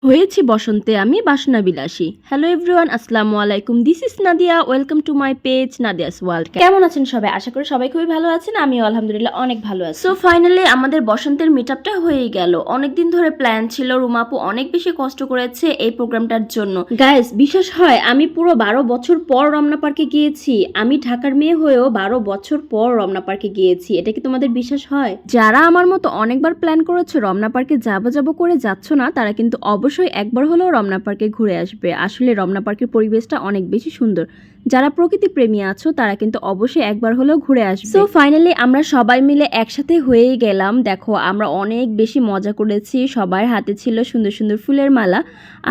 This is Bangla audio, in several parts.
হয়েছি বসন্তে আমি বাসনা বিলাসী। হ্যালো এভরিওয়ান, আসসালামু আলাইকুম। This is Nadia, welcome to my page Nadia's world. কেমন আছেন সবাই? আশা করি সবাই খুবই ভালো আছেন। আমিও আলহামদুলিল্লাহ অনেক ভালো আছি। সো ফাইনালি আমাদের বসন্তের মিটআপটা হয়েই গেল। অনেকদিন ধরে প্ল্যান ছিল, রুমাপু অনেক বেশি কষ্ট করেছে এই প্রোগ্রামটার জন্য। গাইস, বিশ্বাস হয় আমি পুরো 12 বছর পর রমনা পার্কে গিয়েছি। আমি ঢাকার মেয়ে হয়েও 12 বছর পর রমনা পার্কে গিয়েছি। এটা কি তোমাদের বিশ্বাস হয়? যারা আমার মতো অনেকবার প্ল্যান করেছো রমনা পার্কে যাবো করে যাচ্ছ না, তারা কিন্তু অবশ্যই একবার হলেও রমনা পার্কে ঘুরে আসবে। আসলে রমনা পার্কের পরিবেশটা অনেক বেশি সুন্দর। যারা প্রকৃতি প্রেমী আছো তারা কিন্তু অবশ্যই একবার হলেও ঘুরে আসবে। সো ফাইনালি আমরা সবাই মিলে একসাথে হয়েই গেলাম। দেখো, আমরা অনেক বেশি মজা করেছি। সবার হাতে ছিল সুন্দর সুন্দর ফুলের মালা।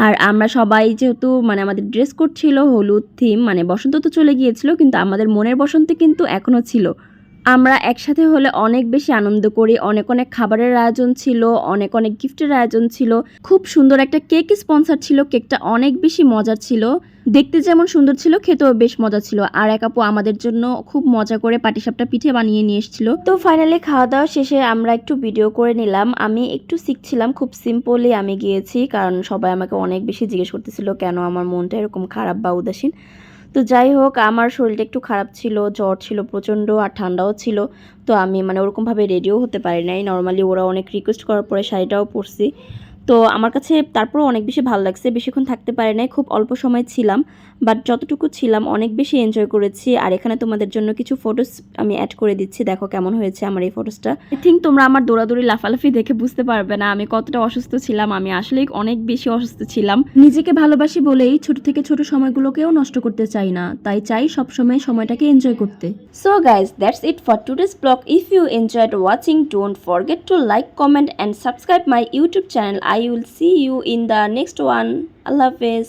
আর আমরা সবাই যেহেতু আমাদের ড্রেস কোড ছিল হলুদ থিম, বসন্ত তো চলে গিয়েছিল কিন্তু আমাদের মনের বসন্তে কিন্তু এখনো ছিল। আমরা একসাথে হলে অনেক বেশি আনন্দ করি। অনেক অনেক খাবারের আয়োজন ছিল, অনেক অনেক গিফটের আয়োজন ছিল। খুব সুন্দর একটা কেক স্পন্সর ছিল। কেকটা অনেক বেশি মজার ছিল, দেখতে যেমন সুন্দর ছিল খেতেও বেশ মজা ছিল। আর এক আপু আমাদের জন্য খুব মজা করে পাটিসাপটা পিঠে বানিয়ে নিয়ে এসেছিল। তো ফাইনালি খাওয়া দাওয়া শেষে আমরা একটু ভিডিও করে নিলাম। আমি একটু শিখছিলাম, খুব সিম্পলি আমি গিয়েছি, কারণ সবাই আমাকে অনেক বেশি জিজ্ঞেস করতেছিল কেন আমার মনটা এরকম খারাপ বা উদাসীন। তো যাই হোক, আমার শরীরটা একটু খারাপ ছিল, জ্বর ছিল প্রচণ্ড, আর ঠান্ডাও ছিল। তো আমি ওরকমভাবে রেডিও হতে পারি নাই। নর্মালি ওরা অনেক রিকোয়েস্ট করার পরে শাড়িটাও পরছি। তো আমার কাছে তারপরও অনেক বেশি ভালো লাগছে। বেশিক্ষণ থাকতে পারি নাই, খুব অল্প সময় ছিলাম, বাট যতটুকু ছিলাম অনেক বেশি এনজয় করেছি। আর এখানে তোমাদের জন্য কিছু ফটোস আমি অ্যাড করে দিচ্ছি, দেখো কেমন হয়েছে আমার এই ফটোসটা। আই থিঙ্ক তোমরা আমার দৌড়াদৌড়ি লাফালাফি দেখে বুঝতে পারবে না আমি কতটা অসুস্থ ছিলাম। আমি আসলে অনেক বেশি অসুস্থ ছিলাম। নিজেকে ভালোবাসি বলেই ছোট থেকে ছোট সময়গুলোকেও নষ্ট করতে চাই না, তাই চাই সবসময় সময়টাকে এনজয় করতে। So guys, that's it for today's blog. If you enjoyed watching, don't forget to like, comment and subscribe my YouTube channel. I will see you in the next one. Allah Hafiz.